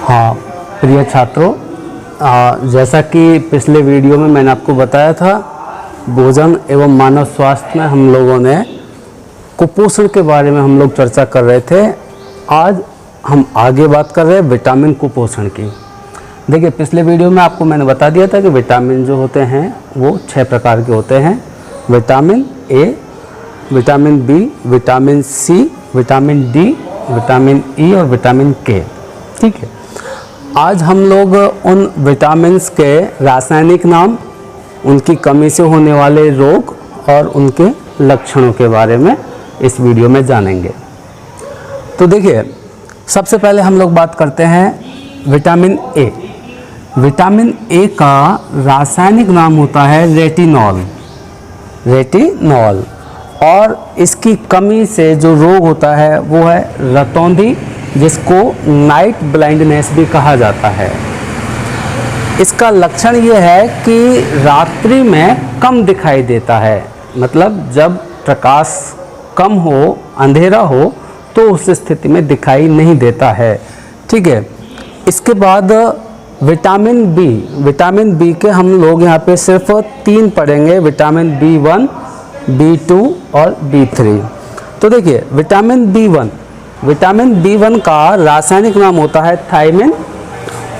हाँ प्रिय छात्रों, जैसा कि पिछले वीडियो में मैंने आपको बताया था, भोजन एवं मानव स्वास्थ्य में हम लोगों ने कुपोषण के बारे में हम लोग चर्चा कर रहे थे। आज हम आगे बात कर रहे हैं विटामिन कुपोषण की। देखिए, पिछले वीडियो में आपको मैंने बता दिया था कि विटामिन जो होते हैं वो 6 प्रकार के होते हैं। Vitamin A, vitamin B, vitamin C, vitamin D, vitamin E और विटामिन के। ठीक है, आज हम लोग उन विटामिन्स के रासायनिक नाम, उनकी कमी से होने वाले रोग और उनके लक्षणों के बारे में इस वीडियो में जानेंगे। तो देखिए, सबसे पहले हम लोग बात करते हैं विटामिन ए। विटामिन ए का रासायनिक नाम होता है रेटिनॉल। रेटिनॉल, और इसकी कमी से जो रोग होता है वो है रतौंधी, जिसको नाइट ब्लाइंडनेस भी कहा जाता है। इसका लक्षण ये है कि रात्रि में कम दिखाई देता है, मतलब जब प्रकाश कम हो, अंधेरा हो, तो उस स्थिति में दिखाई नहीं देता है। ठीक है, इसके बाद विटामिन बी। विटामिन बी के हम लोग यहाँ पे सिर्फ 3 पढ़ेंगे, विटामिन B1, B2 और B3। तो देखिए, विटामिन B1 का रासायनिक नाम होता है थायमिन,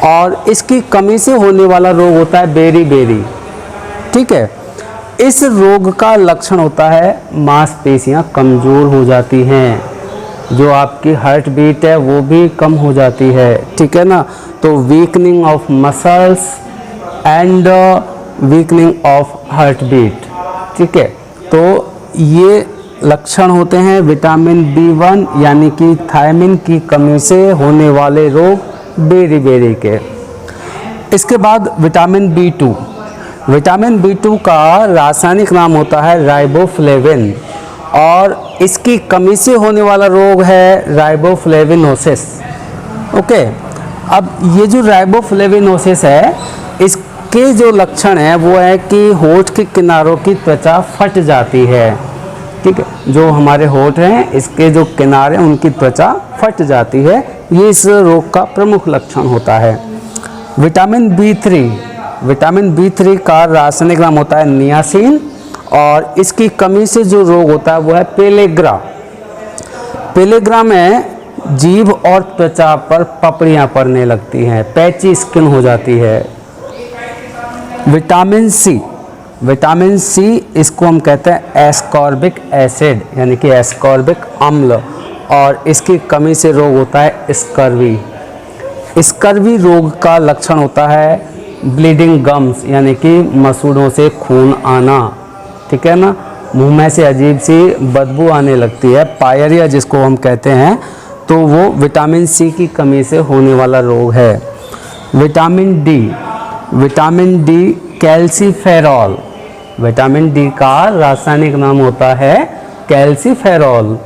और इसकी कमी से होने वाला रोग होता है बेरी। ठीक है, इस रोग का लक्षण होता है मांसपेशियां कमज़ोर हो जाती हैं, जो आपकी हार्ट बीट है वो भी कम हो जाती है। ठीक है ना, तो weakening of muscles and weakening of heart beat. ठीक है, तो ये लक्षण होते हैं विटामिन B1 यानी कि थायमिन की कमी से होने वाले रोग बेरी के। इसके बाद विटामिन B2। विटामिन B2 का रासायनिक नाम होता है राइबोफ्लेविन, और इसकी कमी से होने वाला रोग है राइबोफ्लेविनोसिस। ओके, अब ये जो राइबोफ्लेविनोसिस है, इसके जो लक्षण है वो है कि होठ के किनारों की त्वचा फट जाती है। ठीक है, जो हमारे होठ हैं, इसके जो किनारे उनकी त्वचा फट जाती है, ये इस रोग का प्रमुख लक्षण होता है। विटामिन B3 का रासायनिक नाम होता है नियासिन, और इसकी कमी से जो रोग होता है वो है पेलेग्रा। पेलेग्रा में जीभ और त्वचा पर पपड़ियाँ पड़ने लगती हैं, पैची स्किन हो जाती है। विटामिन सी, इसको हम कहते हैं एस्कॉर्बिक एसिड यानी कि एस्कॉर्बिक अम्ल, और इसकी कमी से रोग होता है स्कर्वी रोग का लक्षण होता है ब्लीडिंग गम्स यानी कि मसूड़ों से खून आना। ठीक है ना, मुंह में से अजीब सी बदबू आने लगती है, पायरिया जिसको हम कहते हैं, तो वो विटामिन सी की कमी से होने वाला रोग है। Vitamin D calciferol. Vitamin D का रासायनिक नाम होता है कैल्सीफेरॉल।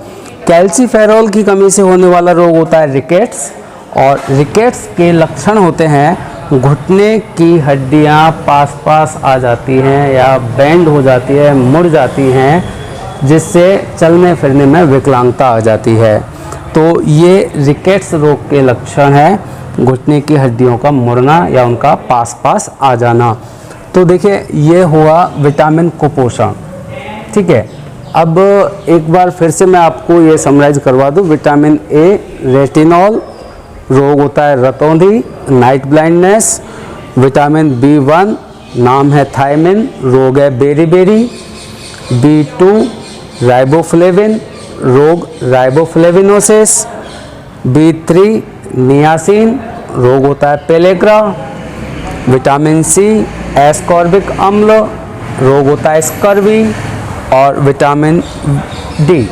कैल्सीफेरॉल की कमी से होने वाला रोग होता है रिकेट्स, और रिकेट्स के लक्षण होते हैं घुटने की हड्डियां पास आ जाती हैं या बेंड हो जाती है, मुड़ जाती हैं, जिससे चलने फिरने में विकलांगता आ जाती है। तो ये रिकेट्स रोग के लक्षण है, घुटने की हड्डियों का मुड़ना या उनका पास आ जाना। तो देखिए, ये हुआ विटामिन कुपोषण। ठीक है, अब एक बार फिर से मैं आपको ये समराइज करवा दूँ। विटामिन ए रेटिनॉल, रोग होता है रतौंधी, नाइट ब्लाइंडनेस। विटामिन B1 नाम है थायमिन, रोग है बेरी। B2 राइबोफ्लेविन, रोग राइबोफ्लेविनोसिस। B3 नियासिन, रोग होता है पेलेग्रा। विटामिन सी एस्कॉर्बिक अम्ल, रोग होता है स्कर्वी। और विटामिन डी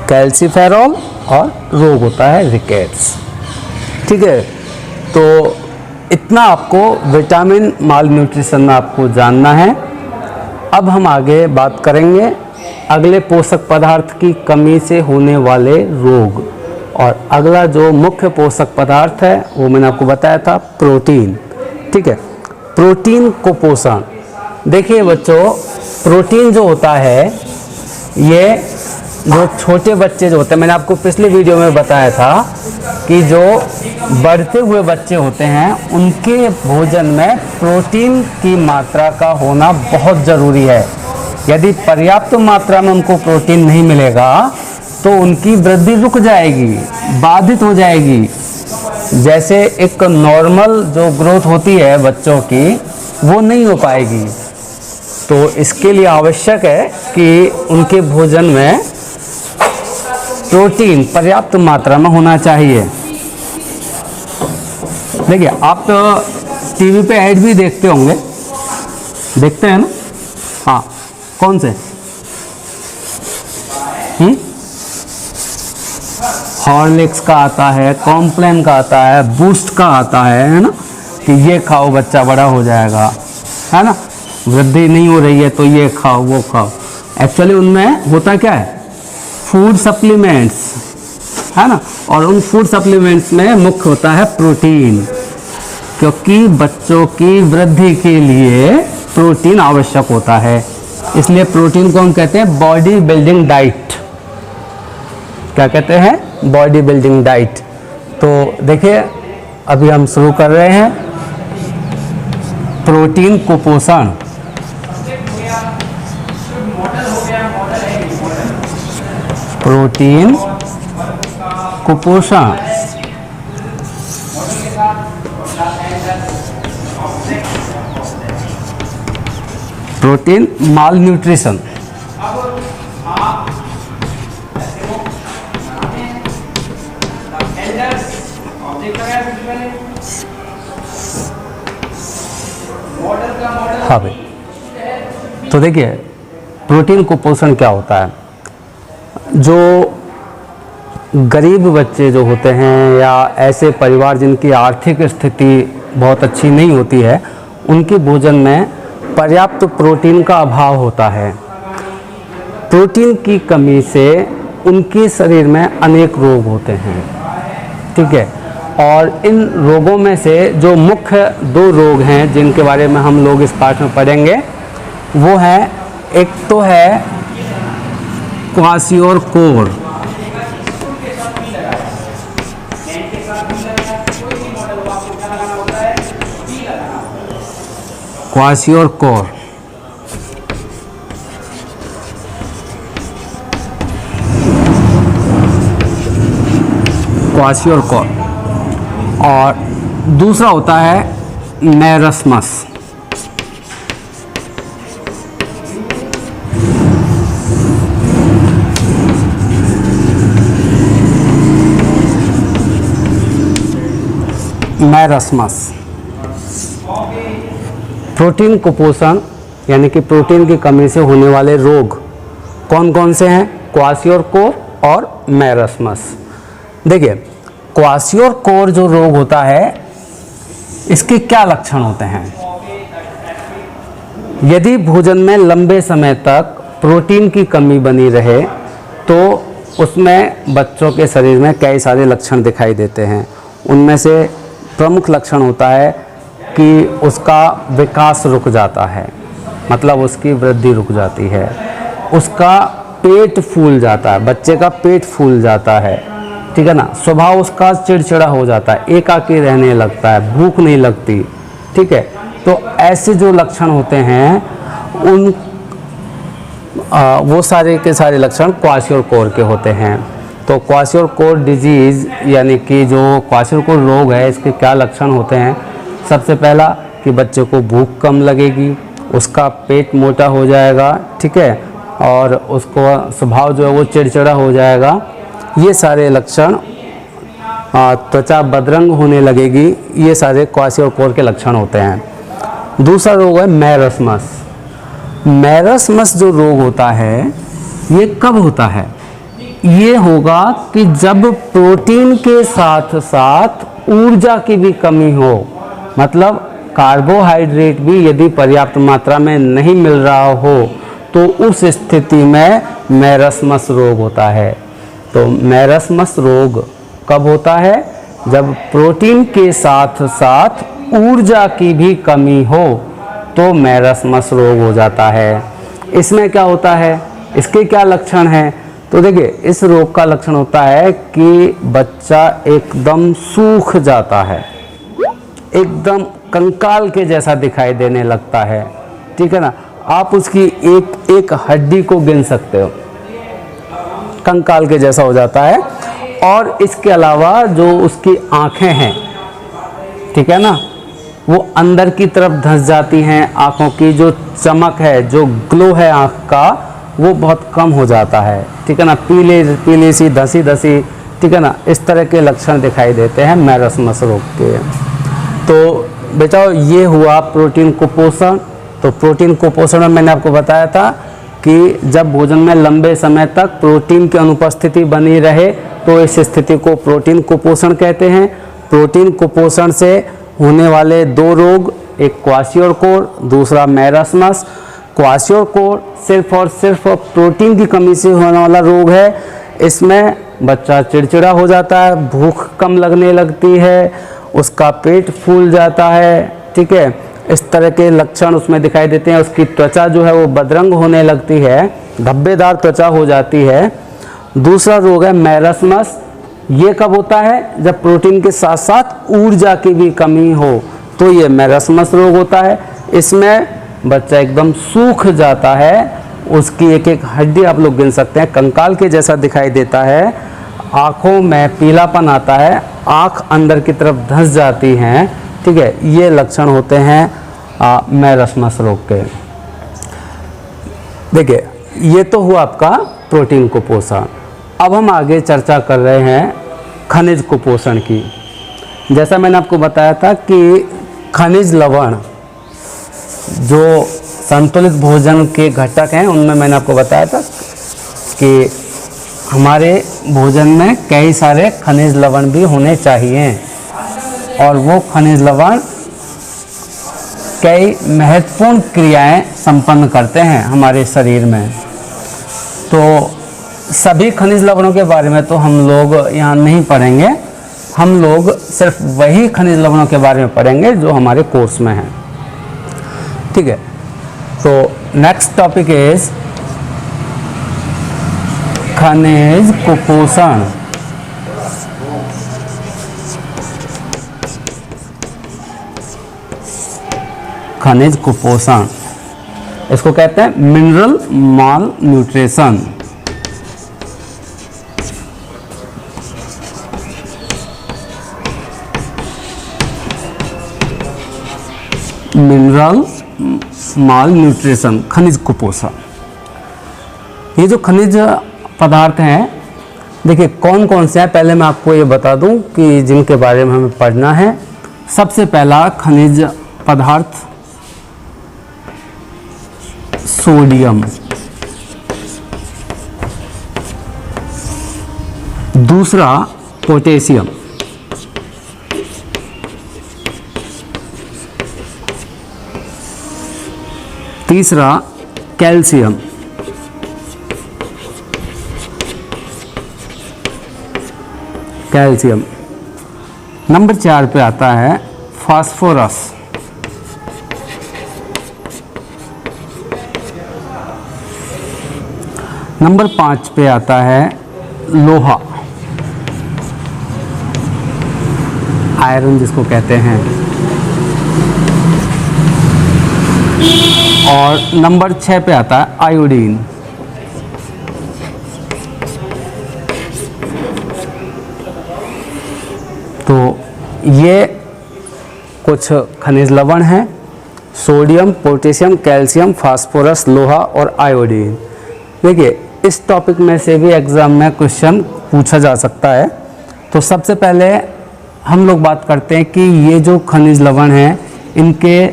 कैल्सीफेरॉल, और रोग होता है रिकेट्स। ठीक है, तो इतना आपको विटामिन माल न्यूट्रिशन में आपको जानना है। अब हम आगे बात करेंगे अगले पोषक पदार्थ की कमी से होने वाले रोग, और अगला जो मुख्य पोषक पदार्थ है वो मैंने आपको बताया था प्रोटीन। ठीक है, प्रोटीन कुपोषण। देखिए बच्चों, प्रोटीन जो होता है ये जो छोटे बच्चे जो होते हैं, मैंने आपको पिछले वीडियो में बताया था कि जो बढ़ते हुए बच्चे होते हैं उनके भोजन में प्रोटीन की मात्रा का होना बहुत ज़रूरी है। यदि पर्याप्त मात्रा में उनको प्रोटीन नहीं मिलेगा तो उनकी वृद्धि रुक जाएगी, बाधित हो जाएगी। जैसे एक नॉर्मल जो ग्रोथ होती है बच्चों की वो नहीं हो पाएगी। तो इसके लिए आवश्यक है कि उनके भोजन में प्रोटीन पर्याप्त मात्रा में होना चाहिए। देखिए, आप तो टीवी पे ऐड भी देखते होंगे, देखते हैं ना? हाँ, कौन से? हॉर्लिक्स का आता है, कॉम्प्लान का आता है, बूस्ट का आता है ना, कि ये खाओ बच्चा बड़ा हो जाएगा, है ना, वृद्धि नहीं हो रही है तो ये खाओ वो खाओ। एक्चुअली उनमें होता क्या है, फूड सप्लीमेंट्स, है ना, और उन फूड सप्लीमेंट्स में मुख्य होता है प्रोटीन, क्योंकि बच्चों की वृद्धि के लिए प्रोटीन आवश्यक होता है। इसलिए प्रोटीन को हम कहते हैं बॉडी बिल्डिंग डाइट। क्या कहते हैं? Body building diet. तो देखिए, अभी हम शुरू कर रहे हैं प्रोटीन कुपोषण। प्रोटीन कुपोषण। प्रोटीन माल न्यूट्रिशन। हाँ भाई, तो देखिए प्रोटीन कुपोषण क्या होता है। जो गरीब बच्चे जो होते हैं या ऐसे परिवार जिनकी आर्थिक स्थिति बहुत अच्छी नहीं होती है, उनके भोजन में पर्याप्त प्रोटीन का अभाव होता है। प्रोटीन की कमी से उनके शरीर में अनेक रोग होते हैं, ठीक है। और इन रोगों में से जो मुख्य 2 रोग हैं जिनके बारे में हम लोग इस पाठ में पढ़ेंगे, वो है, एक तो है क्वाशियोर-कोर। क्वाशियोर-कोर, क्वाशियोर-कोर। और दूसरा होता है मैरस्मस। मैरस्मस। प्रोटीन कुपोषण यानी कि प्रोटीन की कमी से होने वाले रोग कौन कौन से हैं? क्वाशियोर-कोर और मैरस्मस। देखिए, क्वाशियोर-कोर जो रोग होता है, इसके क्या लक्षण होते हैं? यदि भोजन में लंबे समय तक प्रोटीन की कमी बनी रहे तो उसमें बच्चों के शरीर में कई सारे लक्षण दिखाई देते हैं। उनमें से प्रमुख लक्षण होता है कि उसका विकास रुक जाता है, मतलब उसकी वृद्धि रुक जाती है। उसका पेट फूल जाता है, बच्चे का पेट फूल जाता है, ठीक है ना। स्वभाव उसका चिड़चिड़ा हो जाता है, एकाकी रहने लगता है, भूख नहीं लगती, ठीक है। तो ऐसे जो लक्षण होते हैं उन वो सारे के सारे लक्षण क्वाशियोर-कोर के होते हैं। तो क्वाशियोर-कोर डिजीज़ यानी कि जो क्वाशियोर-कोर रोग है, इसके क्या लक्षण होते हैं? सबसे पहला कि बच्चे को भूख कम लगेगी, उसका पेट मोटा हो जाएगा, ठीक है, और उसको स्वभाव जो है वो चिड़चिड़ा हो जाएगा। ये सारे लक्षण, त्वचा बदरंग होने लगेगी, ये सारे क्वाशियोर-कोर के लक्षण होते हैं। दूसरा रोग है मैरस्मस। मैरस्मस जो रोग होता है, ये कब होता है? ये होगा कि जब प्रोटीन के साथ साथ ऊर्जा की भी कमी हो, मतलब कार्बोहाइड्रेट भी यदि पर्याप्त मात्रा में नहीं मिल रहा हो, तो उस स्थिति में मैरस्मस रोग होता है। तो मैरस्मस रोग कब होता है? जब प्रोटीन के साथ साथ ऊर्जा की भी कमी हो तो मैरस्मस रोग हो जाता है। इसमें क्या होता है? इसके क्या लक्षण हैं? तो देखिए इस रोग का लक्षण होता है कि बच्चा एकदम सूख जाता है, एकदम कंकाल के जैसा दिखाई देने लगता है, ठीक है ना। आप उसकी एक एक हड्डी को गिन सकते हो, कंकाल के जैसा हो जाता है। और इसके अलावा जो उसकी आँखें हैं, ठीक है ना, वो अंदर की तरफ धंस जाती हैं। आँखों की जो चमक है, जो ग्लो है आँख का, वो बहुत कम हो जाता है, ठीक है ना। पीले पीली सी धसी धसी, ठीक है ना, इस तरह के लक्षण दिखाई देते हैं मैरस्मस रोग के। तो बेटा ये हुआ प्रोटीन कुपोषण। तो प्रोटीन कुपोषण में मैंने आपको बताया था कि जब भोजन में लंबे समय तक प्रोटीन की अनुपस्थिति बनी रहे तो इस स्थिति को प्रोटीन कुपोषण कहते हैं। प्रोटीन कुपोषण से होने वाले दो रोग, एक क्वाशियोरकोर, दूसरा मैरस्मस। क्वाशियोरकोर सिर्फ और सिर्फ प्रोटीन की कमी से होने वाला रोग है। इसमें बच्चा चिड़चिड़ा हो जाता है, भूख कम लगने लगती है, उसका पेट फूल जाता है, ठीक है, इस तरह के लक्षण उसमें दिखाई देते हैं। उसकी त्वचा जो है वो बदरंग होने लगती है, धब्बेदार त्वचा हो जाती है। दूसरा रोग है मैरस्मस। ये कब होता है? जब प्रोटीन के साथ साथ ऊर्जा की भी कमी हो तो ये मैरस्मस रोग होता है। इसमें बच्चा एकदम सूख जाता है, उसकी एक एक हड्डी आप लोग गिन सकते हैं, कंकाल के जैसा दिखाई देता है। आँखों में पीलापन आता है, आँख अंदर की तरफ धंस जाती हैं, ठीक है। ये लक्षण होते हैं मैरस्मस रोग के। देखिए ये तो हुआ आपका प्रोटीन कुपोषण। अब हम आगे चर्चा कर रहे हैं खनिज कुपोषण की। जैसा मैंने आपको बताया था कि खनिज लवण जो संतुलित भोजन के घटक हैं, उनमें मैंने आपको बताया था कि हमारे भोजन में कई सारे खनिज लवण भी होने चाहिए और वो खनिज लवण कई महत्वपूर्ण क्रियाएं संपन्न करते हैं हमारे शरीर में। तो सभी खनिज लवणों के बारे में तो हम लोग यहाँ नहीं पढ़ेंगे, हम लोग सिर्फ वही खनिज लवणों के बारे में पढ़ेंगे जो हमारे कोर्स में हैं, ठीक है। तो नेक्स्ट टॉपिक इज खनिज कुपोषण। खनिज कुपोषण इसको कहते हैं मिनरल माल न्यूट्रिशन। मिनरल माल न्यूट्रिशन, खनिज कुपोषण। ये जो खनिज पदार्थ हैं, देखिए कौन कौन से हैं, पहले मैं आपको ये बता दूं कि जिनके बारे में हमें पढ़ना है। सबसे पहला खनिज पदार्थ सोडियम, दूसरा पोटेशियम, तीसरा कैल्शियम, नंबर 4 पे आता है फास्फोरस, नंबर 5 पे आता है लोहा, आयरन जिसको कहते हैं, और नंबर 6 पे आता है आयोडीन। तो ये कुछ खनिज लवण हैं, सोडियम, पोटेशियम, कैल्शियम, फास्फोरस, लोहा और आयोडीन। देखिए इस टॉपिक में से भी एग्ज़ाम में क्वेश्चन पूछा जा सकता है। तो सबसे पहले हम लोग बात करते हैं कि ये जो खनिज लवण हैं इनके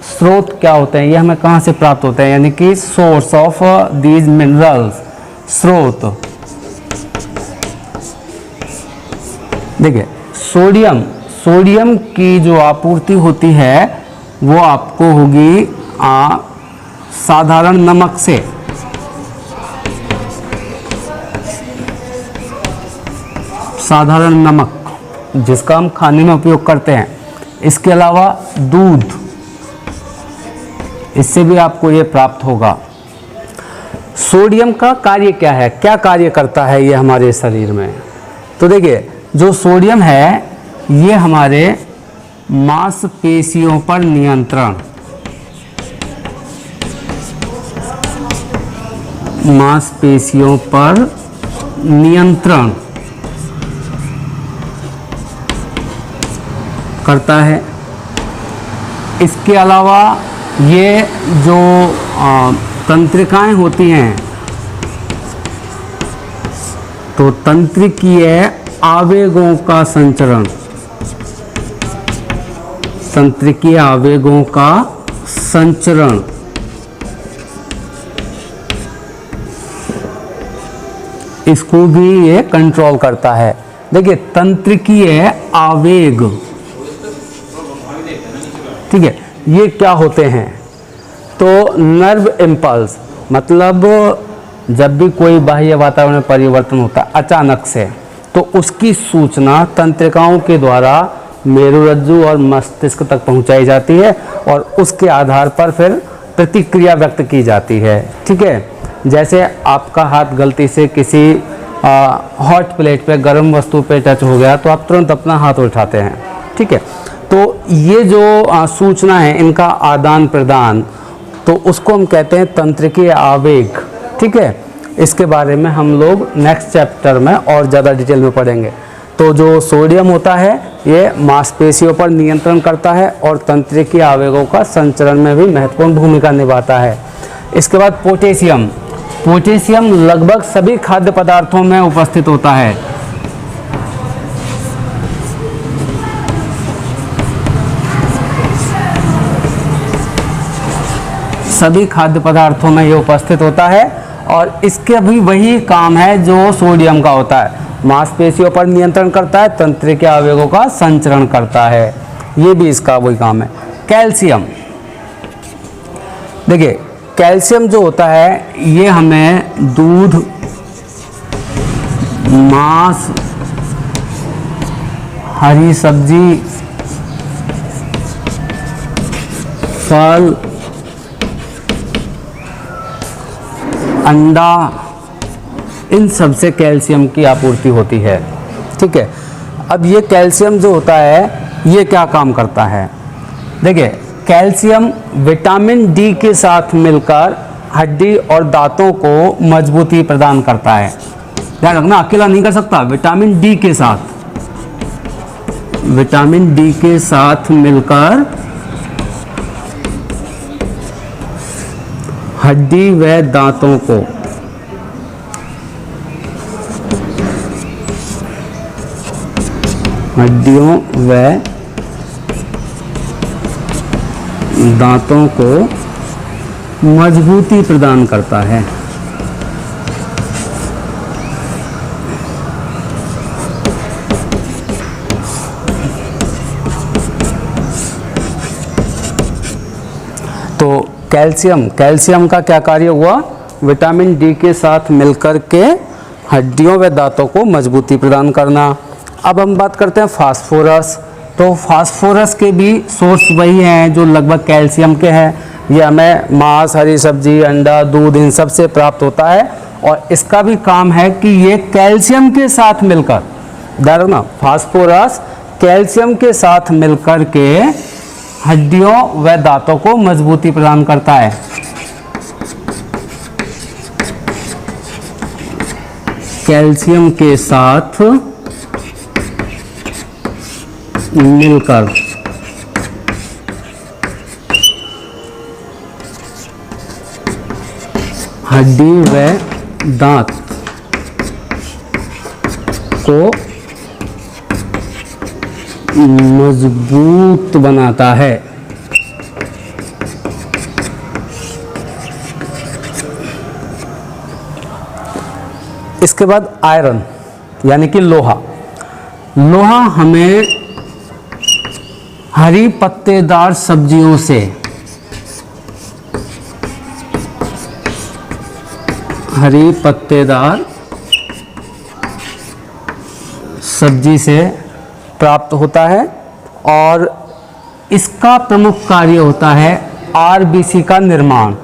स्रोत क्या होते हैं, ये हमें कहाँ से प्राप्त होते हैं, यानी कि सोर्स ऑफ दीज मिनरल्स, स्रोत। देखिए सोडियम की जो आपूर्ति होती है वो आपको होगी साधारण नमक से। साधारण नमक जिसका हम खाने में उपयोग करते हैं, इसके अलावा दूध, इससे भी आपको ये प्राप्त होगा। सोडियम का कार्य क्या है, क्या कार्य करता है ये हमारे शरीर में? तो देखिए, जो सोडियम है ये हमारे मांसपेशियों पर नियंत्रण, मांसपेशियों पर नियंत्रण करता है। इसके अलावा ये जो तंत्रिकाएं होती हैं, तो तंत्रिकीय आवेगों का संचरण, तंत्रिकीय आवेगों का संचरण इसको भी ये कंट्रोल करता है। देखिए, तंत्रिकीय आवेग, ठीक है, ये क्या होते हैं? तो नर्व इम्पल्स, मतलब जब भी कोई बाह्य वातावरण में परिवर्तन होता है अचानक से, तो उसकी सूचना तंत्रिकाओं के द्वारा मेरुरज्जु और मस्तिष्क तक पहुंचाई जाती है और उसके आधार पर फिर प्रतिक्रिया व्यक्त की जाती है। ठीक है, जैसे आपका हाथ गलती से किसी हॉट प्लेट पे, गर्म वस्तु पे टच हो गया तो आप तुरंत अपना हाथ उठाते हैं। ठीक है, तो ये जो सूचना है, इनका आदान प्रदान, तो उसको हम कहते हैं तंत्रिकीय आवेग। ठीक है, इसके बारे में हम लोग नेक्स्ट चैप्टर में और ज़्यादा डिटेल में पढ़ेंगे। तो जो सोडियम होता है ये मांसपेशियों पर नियंत्रण करता है और तंत्रिकीय आवेगों का संचरण में भी महत्वपूर्ण भूमिका निभाता है। इसके बाद पोटेशियम, पोटेशियम लगभग सभी खाद्य पदार्थों में उपस्थित होता है। सभी खाद्य पदार्थों में ये उपस्थित होता है और इसके भी वही काम है जो सोडियम का होता है, मांसपेशियों पर नियंत्रण करता है, तंत्रिकीय आवेगों का संचरण करता है, ये भी इसका वही काम है। कैल्शियम, देखिए कैल्शियम जो होता है ये हमें दूध, मांस, हरी सब्जी, फल, अंडा, इन सब से कैल्शियम की आपूर्ति होती है। ठीक है, अब ये कैल्शियम जो होता है ये क्या काम करता है? देखिए, कैल्शियम विटामिन डी के साथ मिलकर हड्डी और दांतों को मजबूती प्रदान करता है। ध्यान रखना, अकेला नहीं कर सकता, विटामिन डी के साथ, विटामिन डी के साथ मिलकर हड्डी व दांतों को हड्डियों व दांतों को मजबूती प्रदान करता है। तो कैल्शियम का क्या कार्य हुआ? विटामिन डी के साथ मिलकर के हड्डियों व दांतों को मजबूती प्रदान करना। अब हम बात करते हैं फास्फोरस। तो फास्फोरस के भी सोर्स वही हैं जो लगभग कैल्शियम के हैं। ये हमें मांस, हरी सब्जी, अंडा, दूध, इन सब से प्राप्त होता है और इसका भी काम है कि ये कैल्शियम के साथ मिलकर, ध्यान रखना, फास्फोरस कैल्शियम के साथ मिलकर के हड्डियों व दांतों को मजबूती प्रदान करता है। कैल्शियम के साथ मिलकर हड्डी व दांत को मजबूत बनाता है। इसके बाद आयरन यानी कि लोहा। लोहा हमें हरी पत्तेदार सब्जियों से, हरी पत्तेदार सब्जी से प्राप्त होता है और इसका प्रमुख कार्य होता है आरबीसी का निर्माण।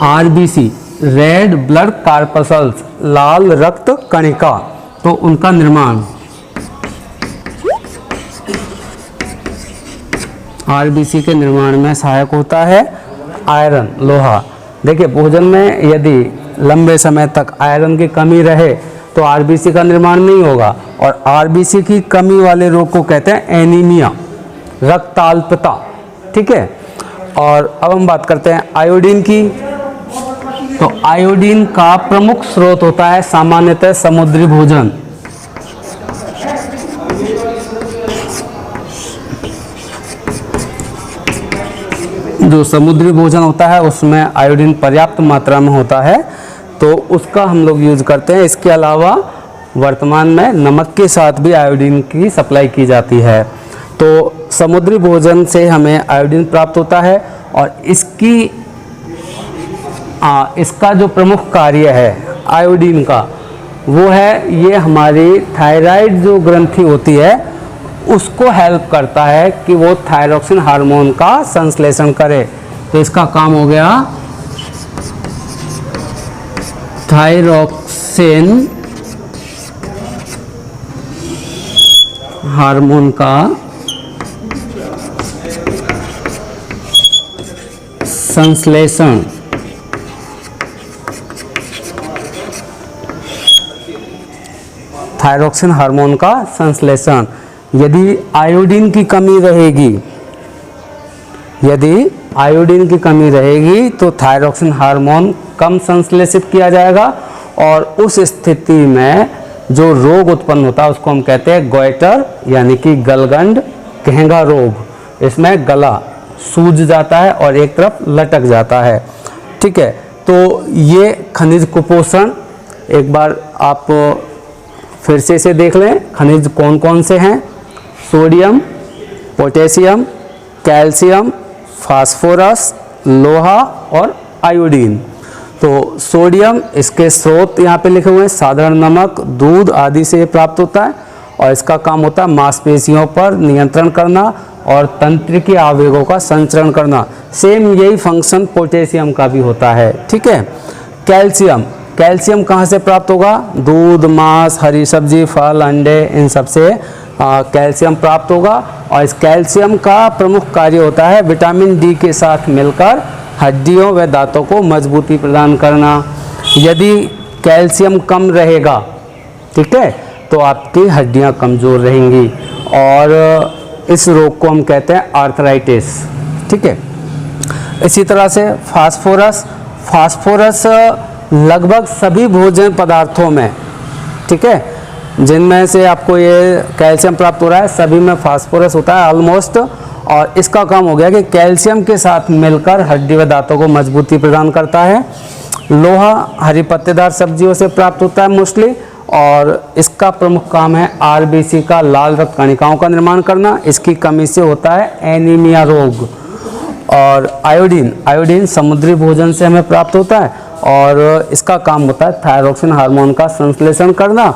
आरबीसी, रेड ब्लड कार्पसल्स, लाल रक्त कणिका, तो उनका निर्माण आरबीसी के निर्माण में सहायक होता है आयरन, लोहा। देखिए भोजन में यदि लंबे समय तक आयरन की कमी रहे तो आरबीसी का निर्माण नहीं होगा, और आरबीसी की कमी वाले रोग को कहते हैं एनीमिया, रक्ताल्पता। ठीक है, और अब हम बात करते हैं आयोडीन की। तो आयोडीन का प्रमुख स्रोत होता है सामान्यतः समुद्री भोजन। जो समुद्री भोजन होता है उसमें आयोडीन पर्याप्त मात्रा में होता है, तो उसका हम लोग यूज करते हैं। इसके अलावा वर्तमान में नमक के साथ भी आयोडीन की सप्लाई की जाती है। तो समुद्री भोजन से हमें आयोडीन प्राप्त होता है, और इसका जो प्रमुख कार्य है आयोडीन का, वो है ये हमारी थायराइड जो ग्रंथि होती है उसको हेल्प करता है कि वो थायरोक्सिन हार्मोन का संश्लेषण करे। तो इसका काम हो गया थायरोक्सिन हार्मोन का संश्लेषण। थायरोक्सिन हार्मोन का संश्लेषण। यदि आयोडीन की कमी रहेगी तो थायरोक्सिन हार्मोन कम संश्लेषित किया जाएगा, और उस स्थिति में जो रोग उत्पन्न होता है उसको हम कहते हैं गोइटर, यानी कि गलगंड घेंगा रोग। इसमें गला सूज जाता है और एक तरफ लटक जाता है। ठीक है, तो ये खनिज कुपोषण एक बार आप फिर से इसे देख लें। खनिज कौन कौन से हैं? सोडियम, पोटेशियम, कैल्शियम, फास्फोरस, लोहा और आयोडीन। तो सोडियम, इसके स्रोत यहाँ पे लिखे हुए हैं, साधारण नमक, दूध आदि से प्राप्त होता है, और इसका काम होता है मांसपेशियों पर नियंत्रण करना और तंत्रिकीय आवेगों का संचरण करना। सेम यही फंक्शन पोटेशियम का भी होता है। ठीक है, कैल्शियम, कैल्शियम कहाँ से प्राप्त होगा? दूध, मांस, हरी सब्जी, फल, अंडे, इन सब से कैल्शियम प्राप्त होगा, और इस कैल्शियम का प्रमुख कार्य होता है विटामिन डी के साथ मिलकर हड्डियों व दांतों को मजबूती प्रदान करना। यदि कैल्शियम कम रहेगा, ठीक है, तो आपकी हड्डियां कमज़ोर रहेंगी, और इस रोग को हम कहते हैं आर्थराइटिस। ठीक है, इसी तरह से फास्फोरस, फास्फोरस लगभग सभी भोजन पदार्थों में, ठीक है, जिनमें से आपको ये कैल्शियम प्राप्त हो रहा है सभी में फास्फोरस होता है ऑलमोस्ट, और इसका काम हो गया कि कैल्शियम के साथ मिलकर हड्डी व दांतों को मजबूती प्रदान करता है। लोहा हरी पत्तेदार सब्जियों से प्राप्त होता है मोस्टली, और इसका प्रमुख काम है आरबीसी का, लाल रक्त कणिकाओं का निर्माण करना। इसकी कमी से होता है एनीमिया रोग। और आयोडीन, आयोडीन समुद्री भोजन से हमें प्राप्त होता है, और इसका काम होता है थायरोक्सिन हार्मोन का संश्लेषण करना,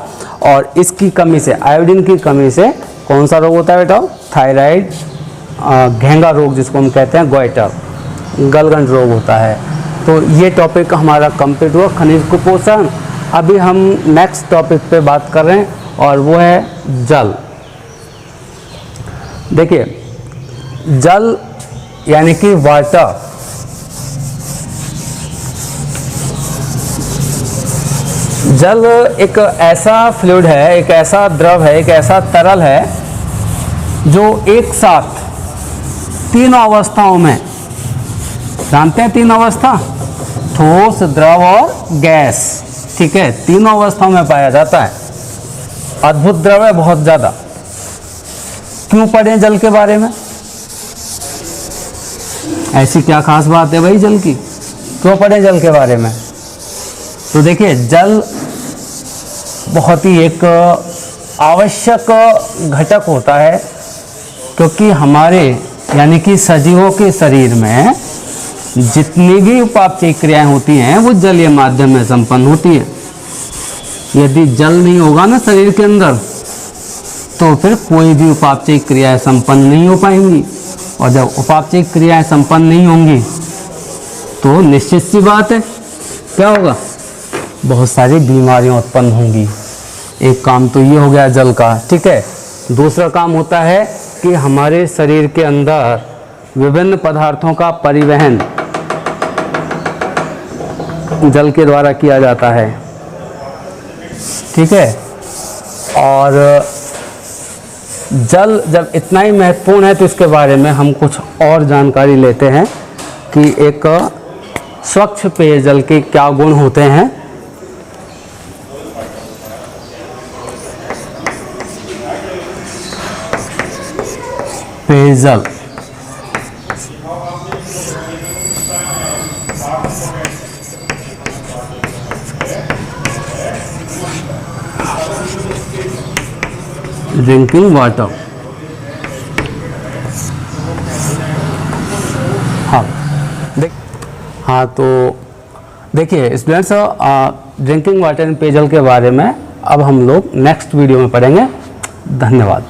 और इसकी कमी से, आयोडीन की कमी से कौन सा रोग होता है बेटा? थायराइड घेंगा रोग, जिसको हम कहते हैं गोइटर, गलगंड रोग होता है। तो ये टॉपिक हमारा कंप्लीट हुआ, खनिज कुपोषण। अभी हम नेक्स्ट टॉपिक पे बात कर रहे हैं, और वो है जल। देखिए, जल यानी कि वाटर, जल एक ऐसा फ्लूइड है, एक ऐसा द्रव है, एक ऐसा तरल है जो एक साथ तीनों अवस्थाओं में, जानते हैं तीन अवस्था, ठोस, द्रव और गैस, ठीक है, तीनों अवस्थाओं में पाया जाता है। अद्भुत द्रव है बहुत ज़्यादा। क्यों पढ़ें जल के बारे में? ऐसी क्या खास बात है भाई जल की? क्यों पढ़ें जल के बारे में? तो देखिए, जल बहुत ही एक आवश्यक घटक होता है, क्योंकि हमारे यानी कि सजीवों के शरीर में जितनी भी उपापचयी क्रियाएं होती हैं वो जलीय माध्यम में संपन्न होती हैं। यदि जल नहीं होगा ना शरीर के अंदर, तो फिर कोई भी उपापचयी क्रियाएं संपन्न नहीं हो पाएंगी, और जब उपापचयी क्रियाएं संपन्न नहीं होंगी तो निश्चित सी बात है क्या होगा, बहुत सारी बीमारियां उत्पन्न होंगी। एक काम तो ये हो गया जल का, ठीक है। दूसरा काम होता है कि हमारे शरीर के अंदर विभिन्न पदार्थों का परिवहन जल के द्वारा किया जाता है, ठीक है। और जल जब इतना ही महत्वपूर्ण है तो इसके बारे में हम कुछ और जानकारी लेते हैं कि एक स्वच्छ पेयजल के क्या गुण होते हैं। पेयजल ड्रिंकिंग वाटर। हाँ तो देखिए स्टूडेंट्स, ड्रिंकिंग वाटर एंड पेयजल के बारे में अब हम लोग नेक्स्ट वीडियो में पढ़ेंगे। धन्यवाद।